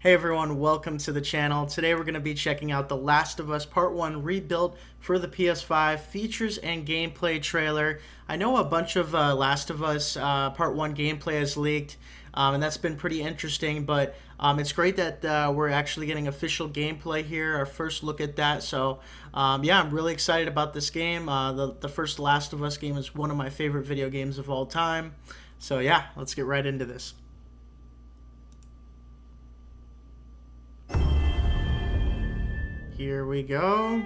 Hey everyone, welcome to the channel. Today we're going to be checking out The Last of Us Part 1 Rebuilt for the PS5 features and gameplay trailer. I know a bunch of Last of Us Part 1 gameplay has leaked, and that's been pretty interesting, but it's great that we're actually getting official gameplay here, our first look at that. So yeah, I'm really excited about this game. The first Last of Us game is one of my favorite video games of all time. So yeah, let's get right into this. Here we go.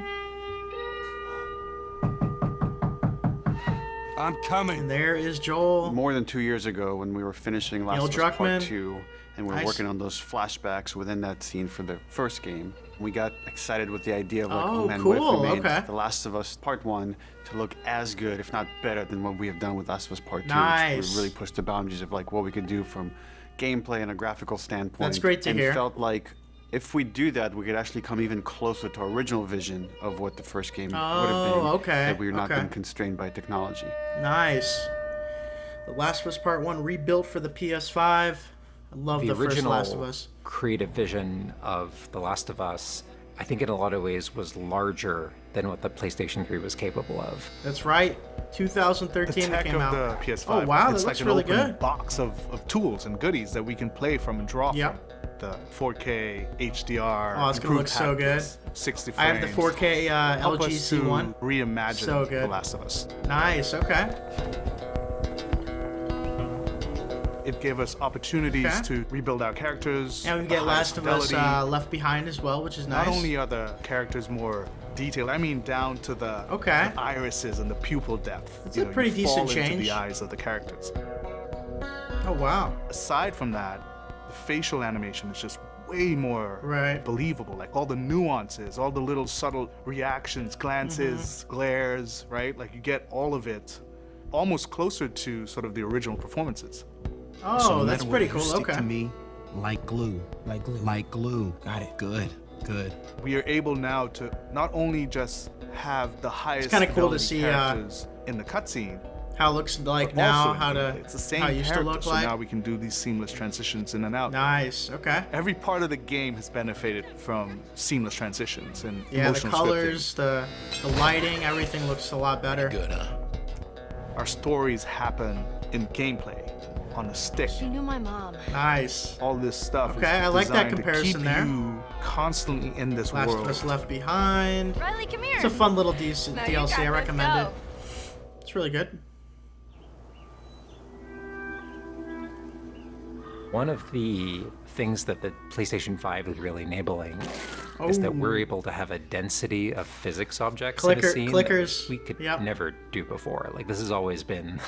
I'm coming. And there is Joel. More than 2 years ago, when we were finishing Last of Us Part 2, and we were working on those flashbacks within that scene for the first game, we got excited with the idea of like, oh man, cool. what if we made The Last of Us Part 1 to look as good, if not better, than what we have done with Last of Us Part 2. Nice. We really pushed the boundaries of like what we could do from gameplay and a graphical standpoint. That's great to hear. And felt like if we do that, we could actually come even closer to our original vision of what the first game would have been. Okay. That we were not being constrained by technology. Nice. The Last of Us Part 1 rebuilt for the PS5. I love the first Last of Us. Creative vision of The Last of Us, I think in a lot of ways was larger than what the PlayStation 3 was capable of. That's right. 2013 it came out. The PS5. Oh wow, it's that like looks really open good. Box of tools and goodies that we can play from and draw from. The 4K HDR. Oh, it's gonna look so good. 60 frames. I have the 4K LGC one. Reimagine So good. The Last of Us. Nice. Okay. It gave us opportunities to rebuild our characters. And we can get Last of Us Left Behind as well, which is nice. Not only are the characters more detailed, I mean down to the irises and the pupil depth. It's a pretty decent change. Into the eyes of the characters. Oh wow. Aside from that, the facial animation is just way more believable. Like all the nuances, all the little subtle reactions, glances, glares, right? Like you get all of it almost closer to sort of the original performances. Oh, so that's pretty cool. Stick to me like glue. Like glue. Like glue. Got it. Good. Good. We are able now to not only just have the highest it's kind of cool to see characters in the cutscene, how it looks like now, it's the same how it used to look like. So now we can do these seamless transitions in and out. Nice. Okay. Every part of the game has benefited from seamless transitions and the colors, scripting. the lighting, everything looks a lot better. Good, huh? Our stories happen in gameplay, on a stick. She knew my mom. Nice. All this stuff. Okay, I like that comparison to keep there. You constantly in this Last world. of Us Left Behind. Riley, come here. It's a fun little DLC. I recommend it. It's really good. One of the things that the PlayStation 5 is really enabling is that we're able to have a density of physics objects in a scene clickers. that we could never do before. Like this has always been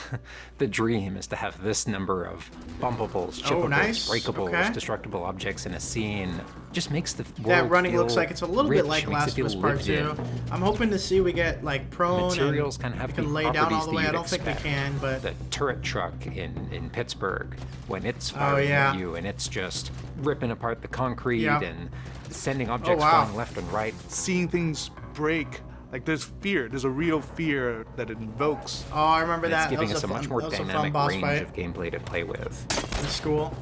the dream, is to have this number of bumpables, chippables, breakables, destructible objects in a scene. Just makes the world that running feel looks like it's a little rich. bit like Last of Us Part 2. I'm hoping to see we get like prone materials and kind of have we can lay down all the way. I don't think we can, but the turret truck in Pittsburgh, when it's firing at you and it's just ripping apart the concrete and sending objects flying left and right. Seeing things break, like there's fear. There's a real fear that it invokes. Oh, I remember that. It's giving us a much more dynamic range of gameplay to play with. In school.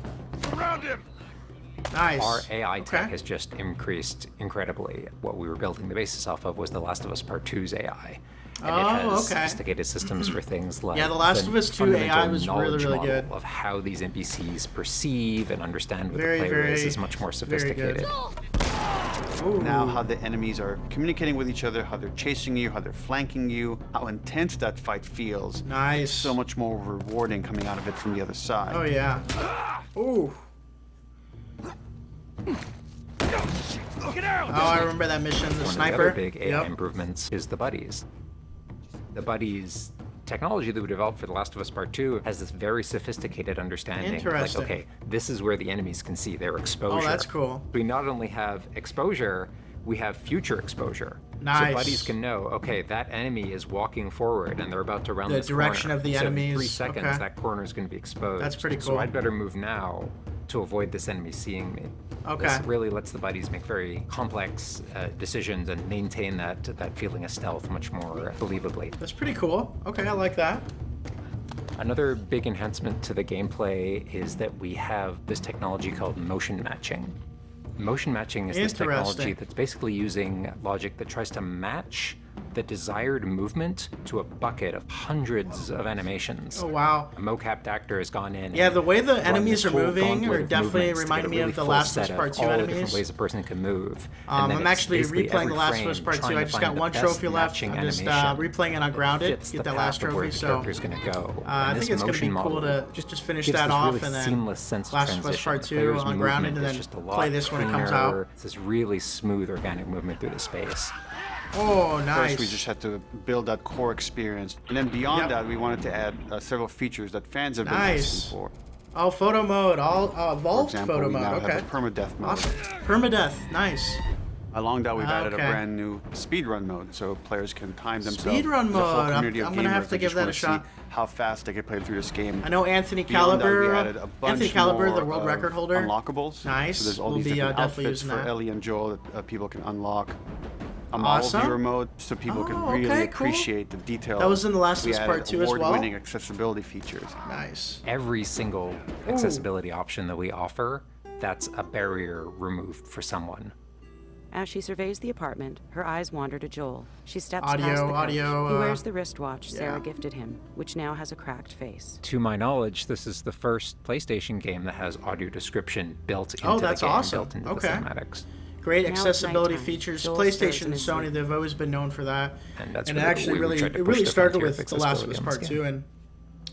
Surround him! Nice. Our AI tech has just increased incredibly. What we were building the basis off of was The Last of Us Part 2's AI. And it has sophisticated systems for things like The Last of Us 2 AI was really, really good. Of how these NPCs perceive and understand what the player is much more sophisticated. Now how the enemies are communicating with each other, how they're chasing you, how they're flanking you, how intense that fight feels. Nice. So much more rewarding coming out of it from the other side. Oh yeah. Ooh. Oh, I remember that mission, the sniper. One of the other big AI improvements is the buddies. The buddies technology that we developed for The Last of Us Part 2 has this very sophisticated understanding. Interesting. Like, okay, this is where the enemies can see their exposure. Oh, that's cool. We not only have exposure, we have future exposure. Nice. So buddies can know, okay, that enemy is walking forward and they're about to round this corner. The direction of the enemies. In 3 seconds, that corner is going to be exposed. That's pretty cool. So I'd better move now to avoid this enemy seeing me. Okay. This really lets the buddies make very complex decisions and maintain that feeling of stealth much more believably. That's pretty cool. Okay, I like that. Another big enhancement to the gameplay is that we have this technology called motion matching. Motion matching is this technology that's basically using logic that tries to match the desired movement to a bucket of hundreds of animations. Oh, wow. A mocapped actor has gone in. Yeah, the way the enemies are moving are definitely reminding me of the Last of Us Part 2 enemies. Different ways a person can move. I'm actually replaying the Last of Us Part 2. I just got one trophy left. I'm just replaying it on Grounded, get that last trophy. So I think it's going to be cool to just finish that off and then Last of Us Part 2 on Grounded and then play this when it comes out. It's this really smooth, organic movement through the space. Oh, nice. First, we just had to build that core experience. And then beyond that, we wanted to add several features that fans have been asking for. Oh, photo mode. All evolved for example, photo we mode. now Okay. have a permadeath mode. Awesome. Permadeath. Nice. Along that, we've added a brand new speedrun mode, so players can time themselves. Speedrun mode. I'm going to have to give that a shot. How fast they can play through this game. I know Anthony Caliber, the world record holder. Unlockables. Nice. So there's all these different outfits for Ellie and Joel that people can unlock. A model viewer mode, so people can really appreciate the detail. That was in the Last of Us Part 2 as well. Award-winning accessibility features. Nice. Every single accessibility option that we offer, that's a barrier removed for someone. As she surveys the apartment, her eyes wander to Joel. She steps past the couch. He wears the wristwatch Sarah gifted him, which now has a cracked face. To my knowledge, this is the first PlayStation game that has audio description built into the game, built into the cinematics. Great accessibility features. PlayStation and Sony, they've always been known for that. And that's it really started with The Last of Us Part 2, and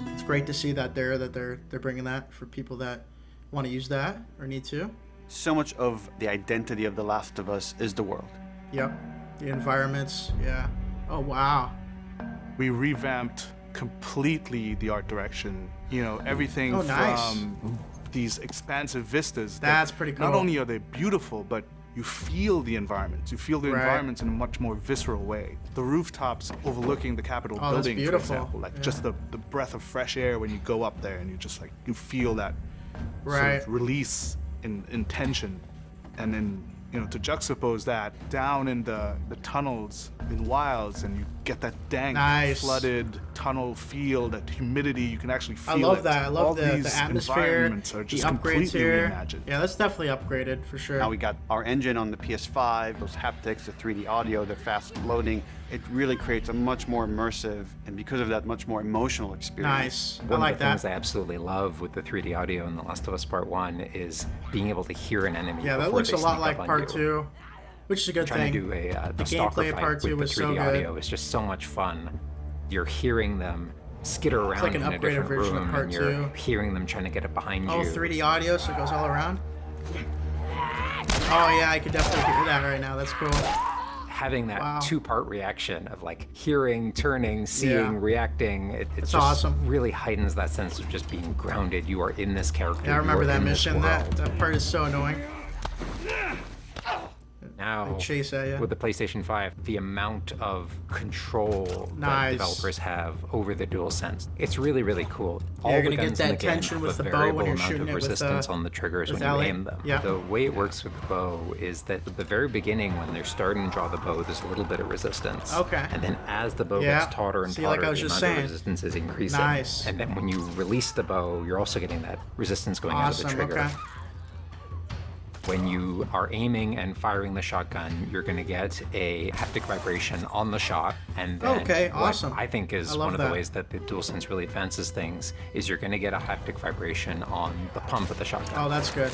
it's great to see that they're bringing that for people that want to use that or need to. So much of the identity of The Last of Us is the world. Yep. The environments, yeah. Oh, wow. We revamped completely the art direction. You know, everything from these expansive vistas. That's pretty cool. Not only are they beautiful, but you feel the environments. You feel the environments in a much more visceral way. The rooftops overlooking the Capitol building, for example, like just the breath of fresh air when you go up there and you just like, you feel that sort of release in tension. And then, you know, to juxtapose that down in the tunnels in Wilds, and you get that dank, flooded tunnel feel, that humidity, you can actually feel it. I love that. I love the atmosphere, environments are just the upgrades here. Reimagined. Yeah, that's definitely upgraded for sure. Now we got our engine on the PS5, those haptics, the 3D audio, the fast loading. It really creates a much more immersive, and because of that, much more emotional experience. Nice. One of the things I absolutely love with the 3D audio in The Last of Us Part 1 is being able to hear an enemy. Yeah, that looks a lot like Part 2, which is a good thing. Trying to do the gameplay of Part 2 was so good. 3D audio is just so much fun. You're hearing them skitter around like an in a different version room, of Part and you're 2. hearing them trying to get it behind you. Oh, 3D audio, so it goes all around? Oh yeah, I could definitely hear that right now. That's cool. Having that two-part reaction of like hearing, turning, seeing, reacting, it just awesome. Really heightens that sense of just being grounded. You are in this character. Yeah, I remember that mission. That part is so annoying. Now, chase at you. With the PlayStation 5, the amount of control that developers have over the DualSense, it's really, really cool. Yeah, you're going to get that tension with the bow when you're shooting it with resistance on the triggers when you aim them. Yeah. The way it works with the bow is that at the very beginning, when they're starting to draw the bow, there's a little bit of resistance. Okay. And then as the bow gets tauter and tauter, the amount of resistance is increasing. Nice. And then when you release the bow, you're also getting that resistance going out of the trigger. Okay. When you are aiming and firing the shotgun, you're going to get a haptic vibration on the shot, and then what I think is one of the ways that the DualSense really advances things is you're going to get a haptic vibration on the pump of the shotgun. Oh, that's good.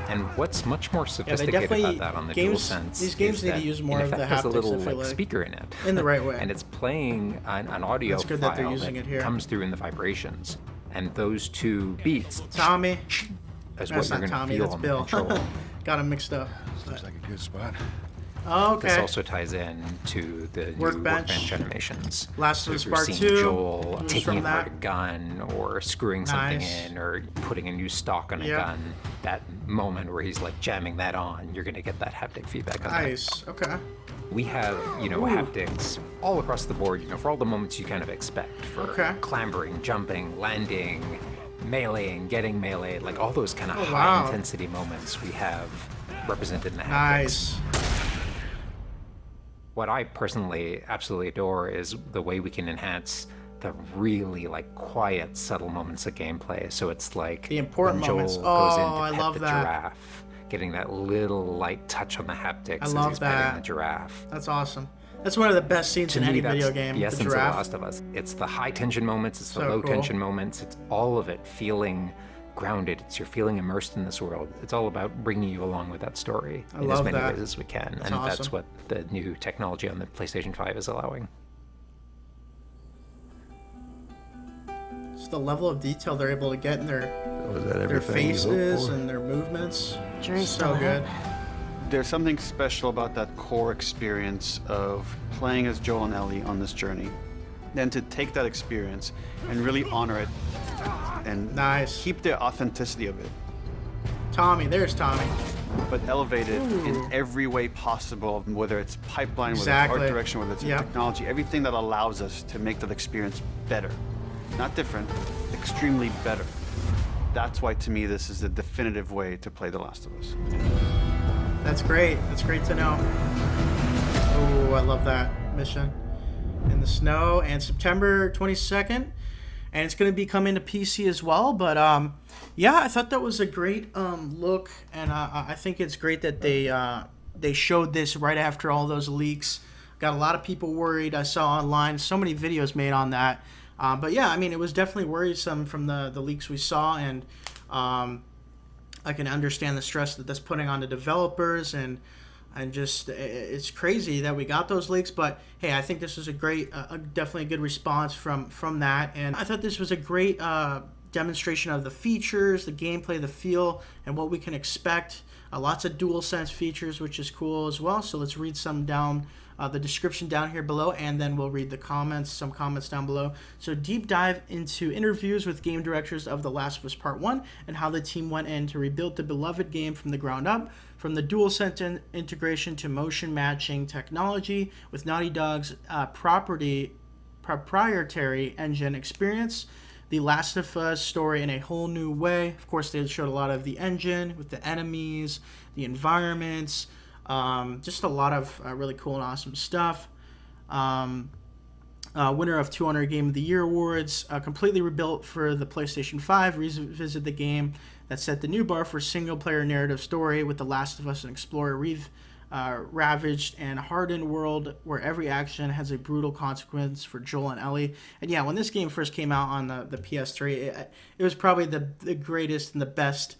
And what's much more sophisticated about that on the DualSense these games need to use more of the haptics. There's a little speaker in it. In the right way. And it's playing an audio file that comes through in the vibrations. And those two beats Tommy. Is what you're going to feel on the control. Got them mixed up. Looks like a good spot. Oh, okay. This also ties in to the new workbench animations. Last of Us Part 2. Joel taking apart a gun or screwing something in or putting a new stock on a gun. That moment where he's like jamming that on, you're going to get that haptic feedback on that. Nice. Okay. We have, haptics all across the board, for all the moments you kind of expect. For clambering, jumping, landing, meleeing, getting meleeed, like all those kind of high intensity moments we have represented in the haptics. Nice. What I personally absolutely adore is the way we can enhance the really quiet, subtle moments of gameplay. So it's like the important when Joel moments. goes in to I pet love the that. giraffe. getting that little light touch on the haptics as love he's that. petting the giraffe. That's awesome. That's one of the best scenes in any video game. The essence of The giraffe. Last of Us. It's the high tension moments, it's the So low cool. tension moments, it's all of it feeling grounded. You're feeling immersed in this world. It's all about bringing you along with that story in as many ways as we can. That's and awesome. That's what the new technology on the PlayStation 5 is allowing. Just the level of detail they're able to get in their faces and their movements. Jury's so still good. There's something special about that core experience of playing as Joel and Ellie on this journey. Then to take that experience and really honor it and Nice. keep the authenticity of it, Tommy, there's Tommy. but elevate it in every way possible, whether it's pipeline, Exactly. whether it's art direction, whether it's Yep. technology, everything that allows us to make that experience better. Not different, extremely better. That's why, to me, this is the definitive way to play The Last of Us. That's great. That's great to know. Oh, I love that mission. In the snow, and September 22nd. And it's going to be coming to PC as well. But yeah, I thought that was a great look. And I think it's great that they showed this right after all those leaks. Got a lot of people worried. I saw online so many videos made on that. But yeah, I mean, it was definitely worrisome from the leaks we saw. And I can understand the stress that that's putting on the developers, and just it's crazy that we got those leaks. But hey, I think this was a great, definitely a good response from that, and I thought this was a great demonstration of the features, the gameplay, the feel, and what we can expect. Lots of DualSense features, which is cool as well. So let's read some down. The description down here below, and then we'll read the comments, some comments down below. So deep dive into interviews with game directors of The Last of Us Part 1 and how the team went in to rebuild the beloved game from the ground up, from the DualSense integration to motion matching technology with Naughty Dog's proprietary engine experience. The Last of Us story in a whole new way. Of course, they showed a lot of the engine with the enemies, the environments, just a lot of really cool and awesome stuff. Winner of 200 Game of the Year awards, completely rebuilt for the PlayStation 5, revisit the game that set the new bar for single-player narrative story with The Last of Us, an explorer ravaged and hardened world where every action has a brutal consequence for Joel and Ellie. And yeah, when this game first came out on the PS3, it was probably the greatest and the best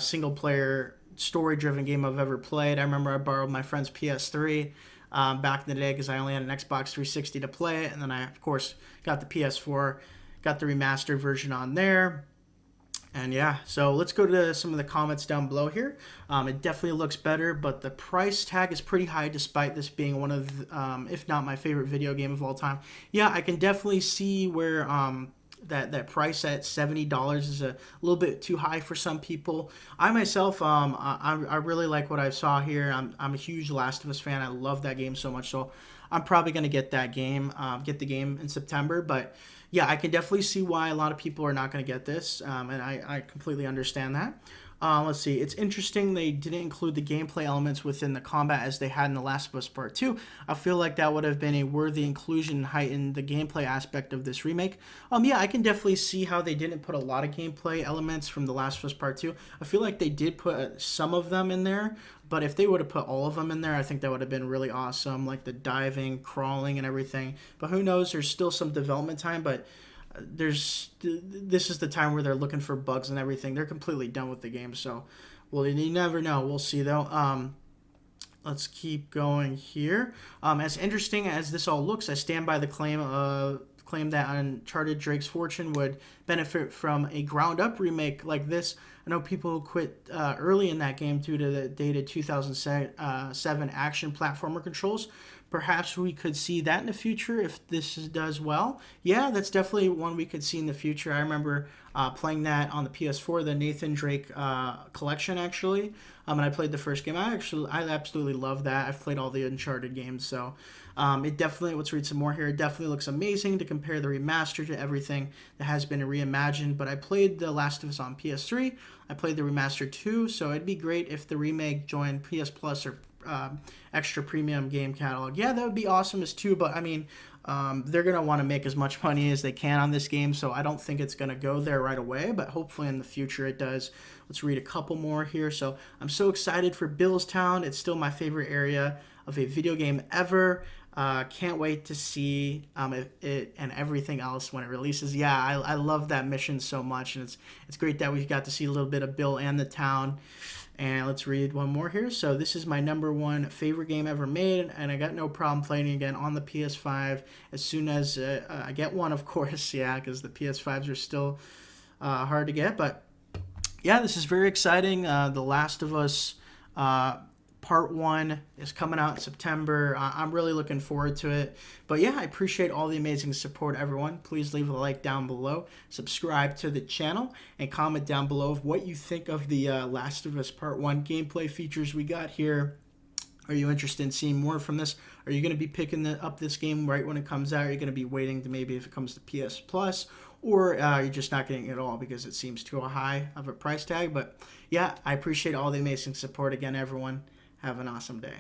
single-player story-driven game I've ever played. I remember I borrowed my friend's PS3 back in the day because I only had an Xbox 360 to play it, and then I, of course, got the PS4, got the remastered version on there. And yeah, so let's go to some of the comments down below here. It definitely looks better, but the price tag is pretty high despite this being one of, if not my favorite video game of all time. Yeah, I can definitely see where that price at $70 is a little bit too high for some people. I myself, I really like what I saw here. I'm a huge Last of Us fan. I love that game so much, so I'm probably going to get that game, get the game in September. But yeah, I can definitely see why a lot of people are not going to get this, and I completely understand that. Let's see. It's interesting they didn't include the gameplay elements within the combat as they had in The Last of Us Part 2. I feel like that would have been a worthy inclusion and heightened the gameplay aspect of this remake. Yeah, I can definitely see how they didn't put a lot of gameplay elements from The Last of Us Part 2. I feel like they did put some of them in there, but if they would have put all of them in there, I think that would have been really awesome, like the diving, crawling, and everything. But who knows? There's still some development time, but this is the time where they're looking for bugs and everything. They're completely done with the game, so well, you never know. We'll see though. Let's keep going here. As interesting as this all looks, I stand by the claim that Uncharted Drake's Fortune would benefit from a ground-up remake like this. I know people who quit early in that game due to the dated 2007 action platformer controls. Perhaps we could see that in the future if this does well. Yeah, that's definitely one we could see in the future. I remember playing that on the PS4, the Nathan Drake collection, actually. And I played the first game. I absolutely love that. I've played all the Uncharted games, so it definitely, let's read some more here. It definitely looks amazing to compare the remaster to everything that has been reimagined. But I played The Last of Us on PS3. I played the remaster too, so it'd be great if the remake joined PS Plus or extra premium game catalog. Yeah, that would be awesome as too, but I mean, They're going to want to make as much money as they can on this game, so I don't think it's going to go there right away, but hopefully in the future it does. Let's read a couple more here. So I'm so excited for Billstown. It's still my favorite area of a video game ever. Can't wait to see it and everything else when it releases. Yeah, I love that mission so much, and it's great that we got to see a little bit of Bill and the town. And let's read one more here. So this is my #1 favorite game ever made, and I got no problem playing it again on the PS5 as soon as I get one, of course. Yeah, because the PS5s are still hard to get. But yeah, this is very exciting. The Last of Us Part 1 is coming out in September. I'm really looking forward to it. But yeah, I appreciate all the amazing support, everyone. Please leave a like down below, subscribe to the channel, and comment down below of what you think of the Last of Us Part 1 gameplay features we got here. Are you interested in seeing more from this? Are you going to be picking up this game right when it comes out? Are you going to be waiting to maybe if it comes to PS Plus? Or you're just not getting it at all because it seems too high of a price tag? But yeah, I appreciate all the amazing support again, everyone. Have an awesome day.